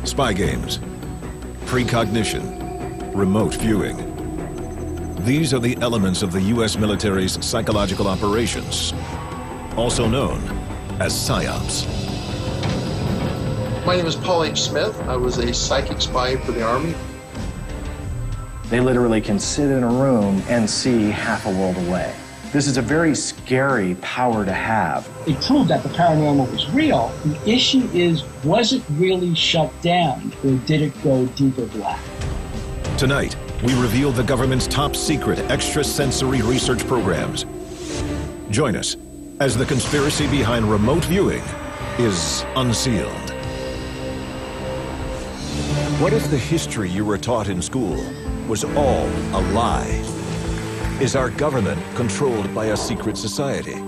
spy games, precognition, remote viewing. These are the elements of the U.S. military's psychological operations, also known as PSYOPs. My name is Paul H. Smith. I was a psychic spy for the Army. They literally can sit in a room and see half a world away. This is a very scary power to have. It proved that the paranormal was real. The issue is, was it really shut down, or did it go deeper black? Tonight, we reveal the government's top secret extrasensory research programs. Join us as the conspiracy behind remote viewing is unsealed. What if the history you were taught in school was all a lie? Is our government controlled by a secret society?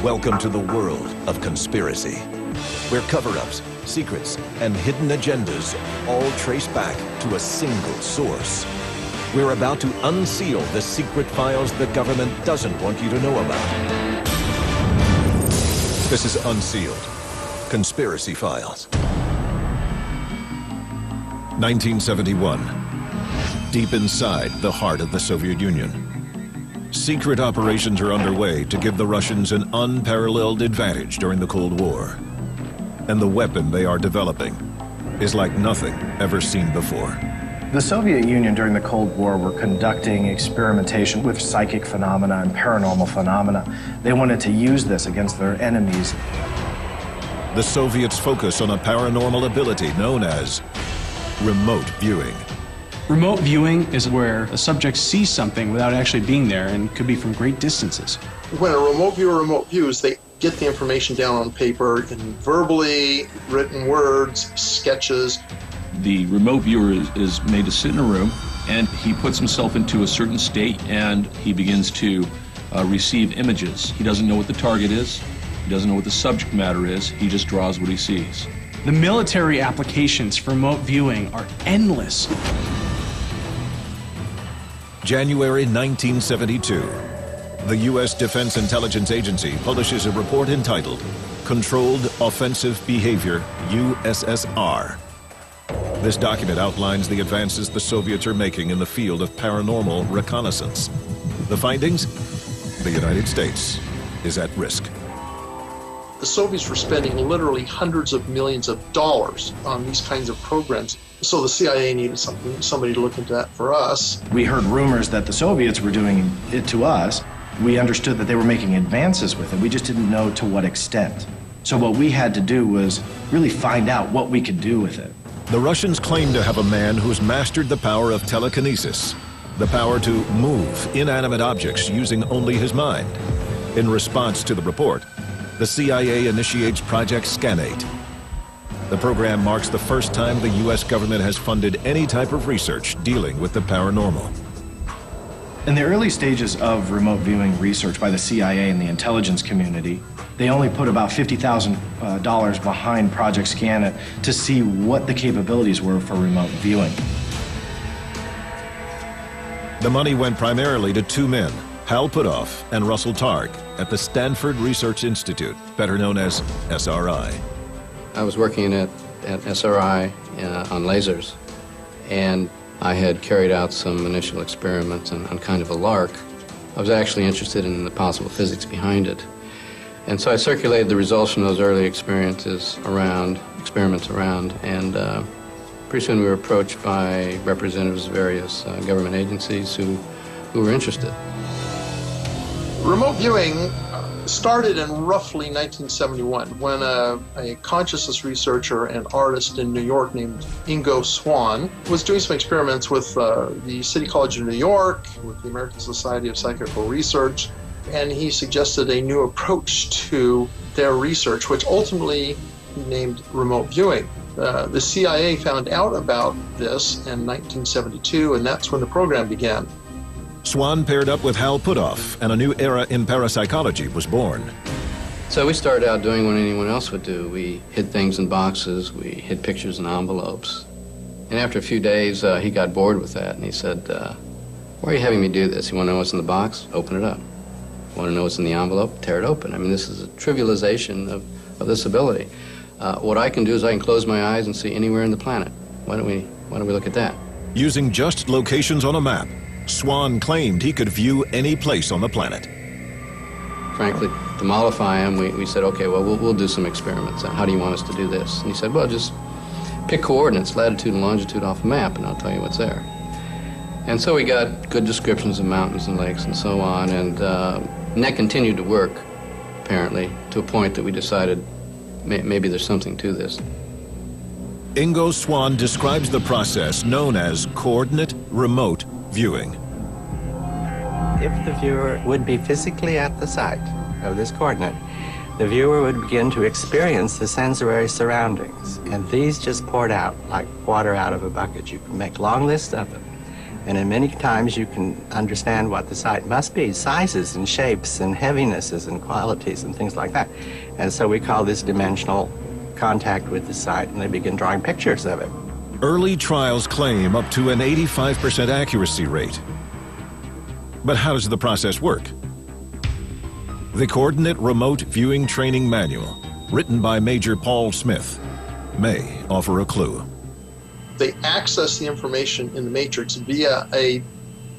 Welcome to the world of conspiracy, where cover-ups, secrets, and hidden agendas all trace back to a single source. We're about to unseal the secret files the government doesn't want you to know about. This is Unsealed, Conspiracy Files. 1971. Deep inside the heart of the Soviet Union, secret operations are underway to give the Russians an unparalleled advantage during the Cold War. And the weapon they are developing is like nothing ever seen before. The Soviet Union during the Cold War were conducting experimentation with psychic phenomena and paranormal phenomena. They wanted to use this against their enemies. The Soviets focus on a paranormal ability known as remote viewing. Remote viewing is where a subject sees something without actually being there and could be from great distances. When a remote viewer remote views, they get the information down on paper in verbally written words, sketches. The remote viewer is made to sit in a room, and he puts himself into a certain state, and he begins to receive images. He doesn't know what the target is. He doesn't know what the subject matter is. He just draws what he sees. The military applications for remote viewing are endless. January 1972. The U.S. Defense Intelligence Agency publishes a report entitled Controlled Offensive Behavior, USSR. This document outlines the advances the Soviets are making in the field of paranormal reconnaissance. The findings? The United States is at risk. The Soviets were spending literally hundreds of millions of dollars on these kinds of programs. So the CIA needed somebody to look into that for us. We heard rumors that the Soviets were doing it to us. We understood that they were making advances with it. We just didn't know to what extent. So what we had to do was really find out what we could do with it. The Russians claim to have a man who's mastered the power of telekinesis, the power to move inanimate objects using only his mind. In response to the report, the CIA initiates Project Scanate. The program marks the first time the U.S. government has funded any type of research dealing with the paranormal. In the early stages of remote viewing research by the CIA and the intelligence community, they only put about $50,000 behind Project Scanate to see what the capabilities were for remote viewing. The money went primarily to two men, Hal Puthoff and Russell Targ, at the Stanford Research Institute, better known as SRI. I was working at SRI on lasers, and I had carried out some initial experiments on kind of a lark. I was actually interested in the possible physics behind it. And so I circulated the results from those early experiments around, and pretty soon we were approached by representatives of various government agencies who were interested. Remote viewing started in roughly 1971 when a consciousness researcher and artist in New York named Ingo Swann was doing some experiments with the City College of New York, with the American Society of Psychical Research, and he suggested a new approach to their research, which ultimately he named remote viewing. The CIA found out about this in 1972, and that's when the program began. Swann paired up with Hal Puthoff, and a new era in parapsychology was born. So we started out doing what anyone else would do. We hid things in boxes, we hid pictures in envelopes. And after a few days, he got bored with that, and he said, why are you having me do this? You want to know what's in the box? Open it up. Want to know what's in the envelope? Tear it open. I mean, this is a trivialization of this ability. What I can do is I can close my eyes and see anywhere in the planet. Why don't we look at that? Using just locations on a map, Swan claimed he could view any place on the planet. Frankly, to mollify him, we said, okay, well, we'll do some experiments. How do you want us to do this? And he said, well, just pick coordinates, latitude and longitude off a map, and I'll tell you what's there. And so we got good descriptions of mountains and lakes and so on, and that continued to work, apparently, to a point that we decided maybe there's something to this. Ingo Swan describes the process known as coordinate remote viewing. If the viewer would be physically at the site of this coordinate, the viewer would begin to experience the sensory surroundings, and these just poured out like water out of a bucket. You can make long lists of them, and in many times you can understand what the site must be, sizes and shapes and heavinesses and qualities and things like that. And so we call this dimensional contact with the site, and they begin drawing pictures of it. Early trials claim up to an 85% accuracy rate. But how does the process work? The Coordinate Remote Viewing Training Manual, written by Major Paul Smith, may offer a clue. They access the information in the matrix via a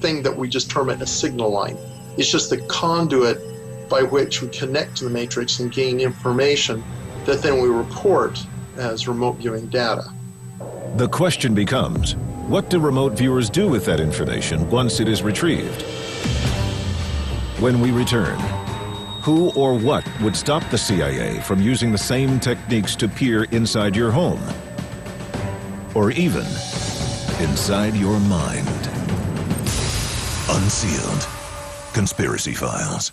thing that we just term it a signal line. It's just the conduit by which we connect to the matrix and gain information that then we report as remote viewing data. The question becomes, what do remote viewers do with that information once it is retrieved? When we return, who or what would stop the CIA from using the same techniques to peer inside your home? Or even inside your mind? Unsealed. Conspiracy Files.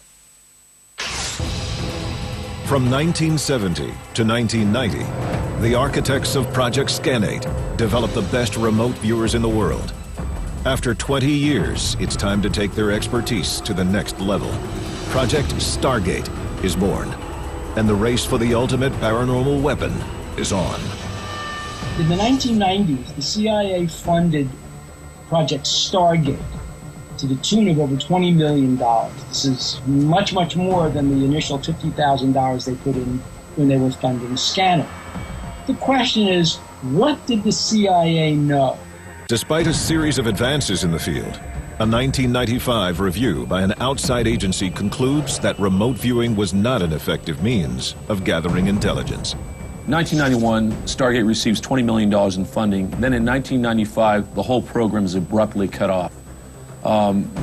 From 1970 to 1990, the architects of Project Scanate developed the best remote viewers in the world. After 20 years, it's time to take their expertise to the next level. Project Stargate is born, and the race for the ultimate paranormal weapon is on. In the 1990s, the CIA funded Project Stargate to the tune of over $20 million. This is much, much more than the initial $50,000 they put in when they were funding Scanate. The question is, what did the CIA know? Despite a series of advances in the field, a 1995 review by an outside agency concludes that remote viewing was not an effective means of gathering intelligence. 1991, Stargate receives $20 million in funding. Then in 1995, the whole program is abruptly cut off.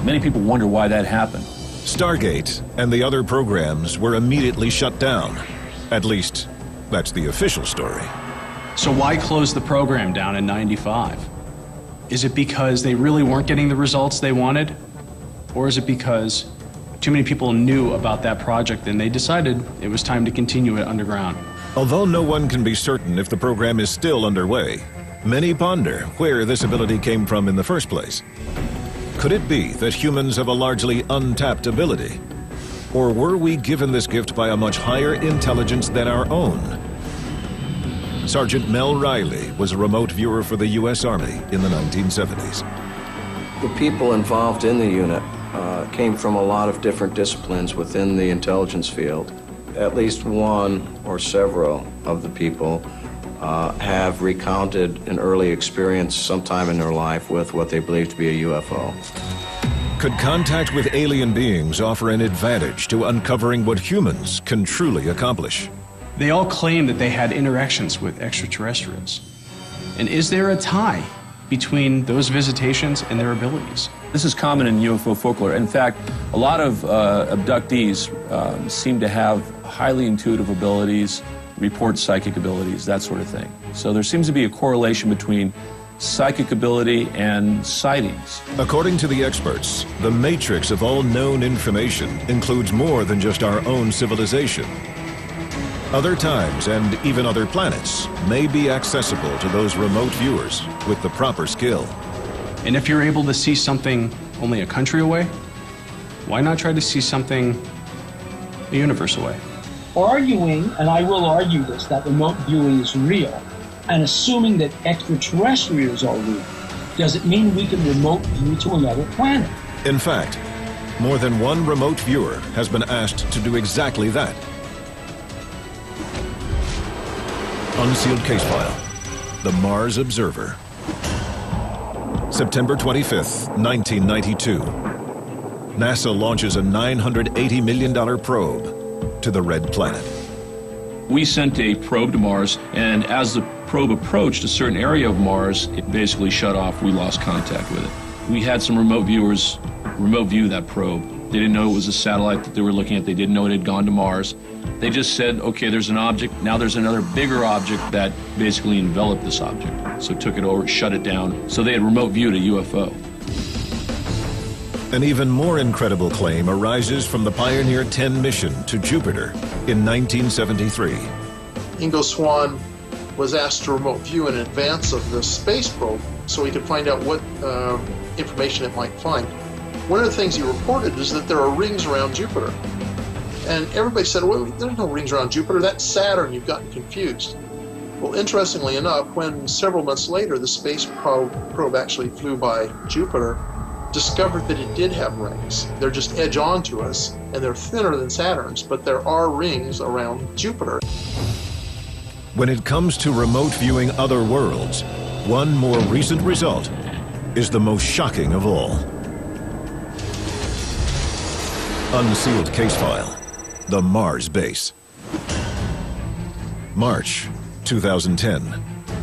Many people wonder why that happened. Stargate and the other programs were immediately shut down. At least, that's the official story. So why close the program down in '95? Is it because they really weren't getting the results they wanted? Or is it because too many people knew about that project and they decided it was time to continue it underground? Although no one can be certain if the program is still underway, many ponder where this ability came from in the first place. Could it be that humans have a largely untapped ability? Or were we given this gift by a much higher intelligence than our own? Sergeant Mel Riley was a remote viewer for the U.S. Army in the 1970s. The people involved in the unit came from a lot of different disciplines within the intelligence field. At least one or several of the people have recounted an early experience sometime in their life with what they believe to be a UFO. Could contact with alien beings offer an advantage to uncovering what humans can truly accomplish? They all claim that they had interactions with extraterrestrials. And is there a tie between those visitations and their abilities? This is common in UFO folklore. In fact, a lot of abductees seem to have highly intuitive abilities, report psychic abilities, that sort of thing. So there seems to be a correlation between psychic ability and sightings. According to the experts, the matrix of all known information includes more than just our own civilization. Other times and even other planets may be accessible to those remote viewers with the proper skill. And if you're able to see something only a country away, why not try to see something a universe away? Arguing, and I will argue this, that remote viewing is real, and assuming that extraterrestrials are real, does it mean we can remote view to another planet? In fact, more than one remote viewer has been asked to do exactly that. Unsealed case file. The Mars Observer. September 25th, 1992. NASA launches a $980 million probe to the Red Planet. We sent a probe to Mars, and as the probe approached a certain area of Mars, it basically shut off. We lost contact with it. We had some remote viewers remote view that probe. They didn't know it was a satellite that they were looking at. They didn't know it had gone to Mars. They just said, okay, there's an object. Now there's another bigger object that basically enveloped this object. So took it over, shut it down. So they had remote viewed a UFO. An even more incredible claim arises from the Pioneer 10 mission to Jupiter in 1973. Ingo Swann was asked to remote view in advance of the space probe so he could find out what information it might find. One of the things he reported is that there are rings around Jupiter. And everybody said, well, there's no rings around Jupiter, that's Saturn, you've gotten confused. Well, interestingly enough, when several months later the space probe actually flew by Jupiter, discovered that it did have rings. They're just edge on to us, and they're thinner than Saturn's, but there are rings around Jupiter. When it comes to remote viewing other worlds, one more recent result is the most shocking of all. Unsealed case file. The Mars base. March 2010.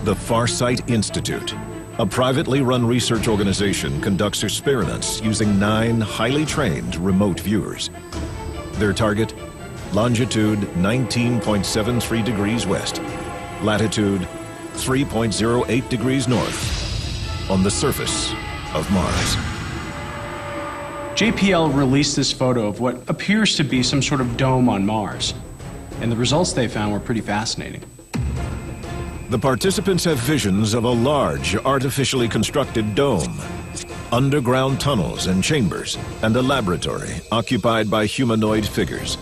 The Farsight Institute, a privately run research organization, conducts experiments using 9 highly trained remote viewers. Their target? Longitude 19.73 degrees west, latitude 3.08 degrees north, on the surface of Mars. JPL released this photo of what appears to be some sort of dome on Mars, and the results they found were pretty fascinating. The participants have visions of a large, artificially constructed dome, underground tunnels and chambers, and a laboratory occupied by humanoid figures.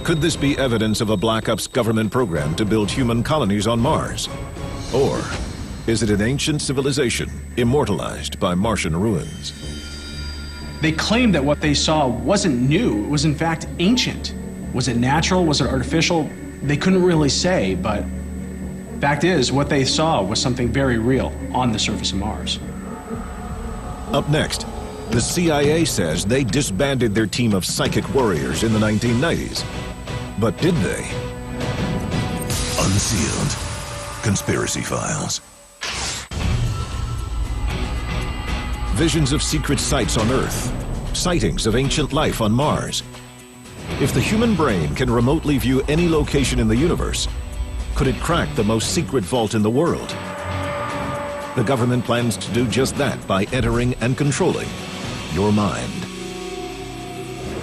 Could this be evidence of a Black Ops government program to build human colonies on Mars? Or is it an ancient civilization immortalized by Martian ruins? They claimed that what they saw wasn't new, it was in fact ancient. Was it natural? Was it artificial? They couldn't really say, but fact is, what they saw was something very real on the surface of Mars. Up next, the CIA says they disbanded their team of psychic warriors in the 1990s. But did they? Unsealed. Conspiracy Files. Visions of secret sites on Earth. Sightings of ancient life on Mars. If the human brain can remotely view any location in the universe, could it crack the most secret vault in the world? The government plans to do just that by entering and controlling your mind.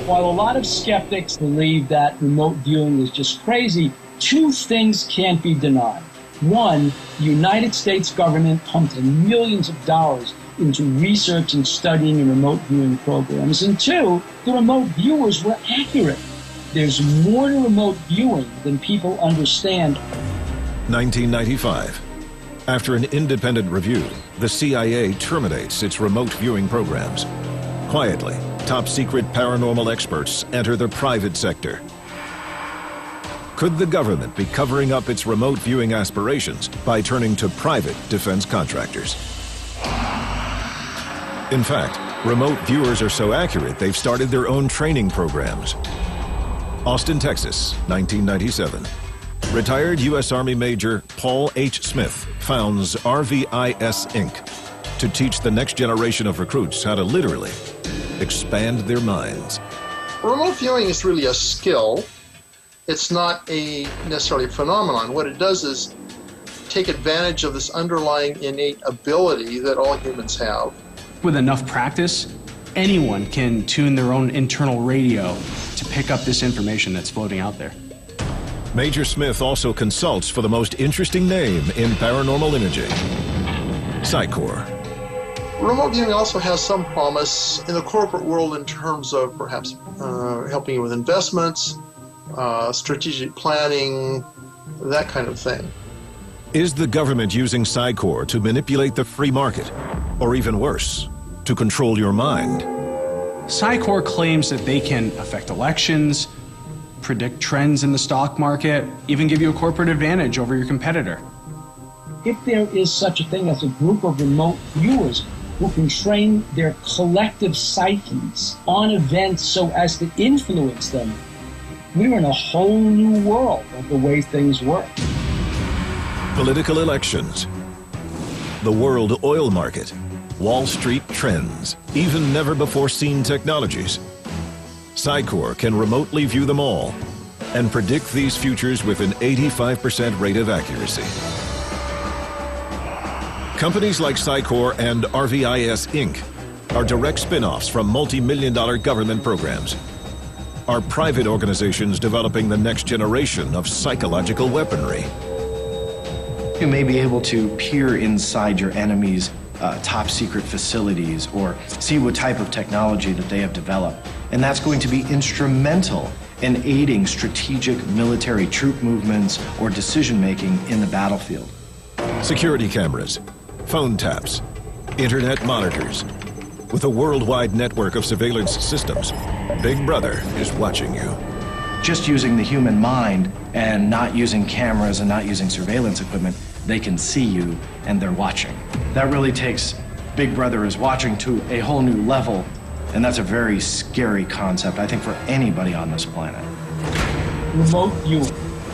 While a lot of skeptics believe that remote viewing is just crazy, 2 things can't be denied. One, the United States government pumped millions of dollars into research and studying and remote viewing programs. And 2, the remote viewers were accurate. There's more to remote viewing than people understand. 1995. After an independent review, the CIA terminates its remote viewing programs. Quietly, top-secret paranormal experts enter the private sector. Could the government be covering up its remote viewing aspirations by turning to private defense contractors? In fact, remote viewers are so accurate they've started their own training programs. Austin, Texas, 1997. Retired U.S. Army Major Paul H. Smith founds RVIS Inc. to teach the next generation of recruits how to literally expand their minds. Remote viewing is really a skill. It's not necessarily a phenomenon. What it does is take advantage of this underlying innate ability that all humans have. With enough practice, anyone can tune their own internal radio to pick up this information that's floating out there. Major Smith also consults for the most interesting name in paranormal imaging, Psycor. Remote viewing also has some promise in the corporate world in terms of perhaps helping you with investments, strategic planning, that kind of thing. Is the government using Psycor to manipulate the free market? Or even worse, to control your mind? Psycor claims that they can affect elections, predict trends in the stock market, even give you a corporate advantage over your competitor. If there is such a thing as a group of remote viewers who can train their collective psyches on events so as to influence them, we're in a whole new world of the way things work. Political elections, the world oil market, Wall Street trends, even never-before-seen technologies. Psycor can remotely view them all and predict these futures with an 85% rate of accuracy. Companies like Psycor and RVIS Inc. are direct spin-offs from multi-million-dollar government programs. Are private organizations developing the next generation of psychological weaponry. You may be able to peer inside your enemy's top secret facilities or see what type of technology that they have developed. And that's going to be instrumental in aiding strategic military troop movements or decision-making in the battlefield. Security cameras, phone taps, internet monitors. With a worldwide network of surveillance systems, Big Brother is watching you. Just using the human mind and not using cameras and not using surveillance equipment, they can see you and they're watching. That really takes Big Brother is watching to a whole new level, and that's a very scary concept, I think, for anybody on this planet. Remote viewing.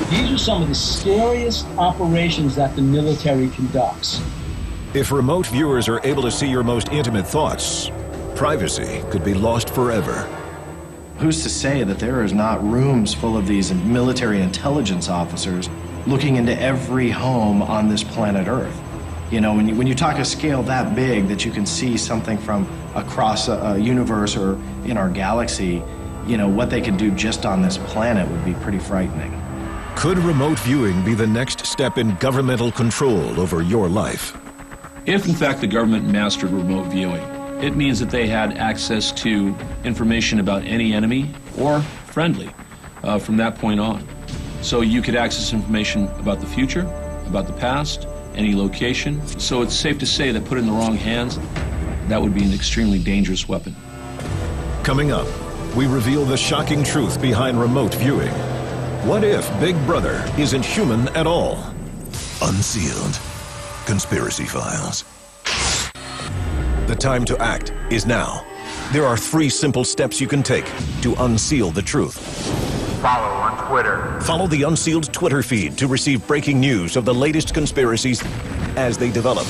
These are some of the scariest operations that the military conducts. If remote viewers are able to see your most intimate thoughts, privacy could be lost forever. Who's to say that there is not rooms full of these military intelligence officers looking into every home on this planet Earth? You know, when you talk a scale that big that you can see something from across a universe or in our galaxy, you know, what they can do just on this planet would be pretty frightening. Could remote viewing be the next step in governmental control over your life? If, in fact, the government mastered remote viewing, it means that they had access to information about any enemy or friendly from that point on. So you could access information about the future, about the past, any location. So it's safe to say that put in the wrong hands, that would be an extremely dangerous weapon. Coming up, we reveal the shocking truth behind remote viewing. What if Big Brother isn't human at all? Unsealed. Conspiracy Files. The time to act is now. There are 3 simple steps you can take to unseal the truth. Follow on Twitter. Follow the Unsealed Twitter feed to receive breaking news of the latest conspiracies as they develop.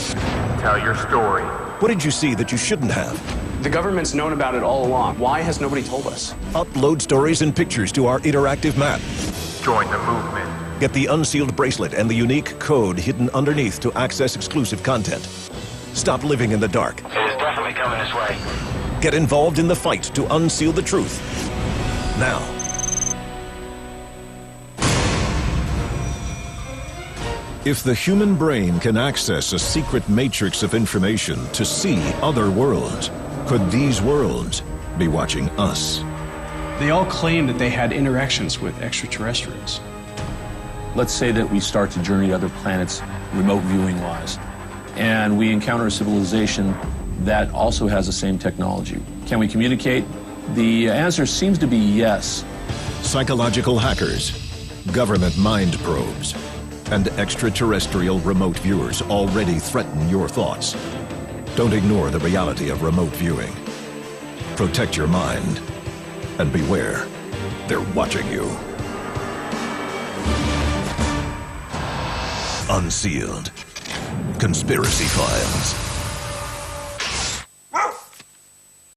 Tell your story. What did you see that you shouldn't have? The government's known about it all along. Why has nobody told us? Upload stories and pictures to our interactive map. Join the movement. Get the Unsealed bracelet and the unique code hidden underneath to access exclusive content. Stop living in the dark. It is definitely coming this way. Get involved in the fight to unseal the truth. Now. If the human brain can access a secret matrix of information to see other worlds, could these worlds be watching us? They all claim that they had interactions with extraterrestrials. Let's say that we start to journey to other planets, remote viewing-wise, and we encounter a civilization that also has the same technology. Can we communicate? The answer seems to be yes. Psychological hackers, government mind probes, and extraterrestrial remote viewers already threaten your thoughts. Don't ignore the reality of remote viewing. Protect your mind, and beware, they're watching you. Unsealed. Conspiracy Files.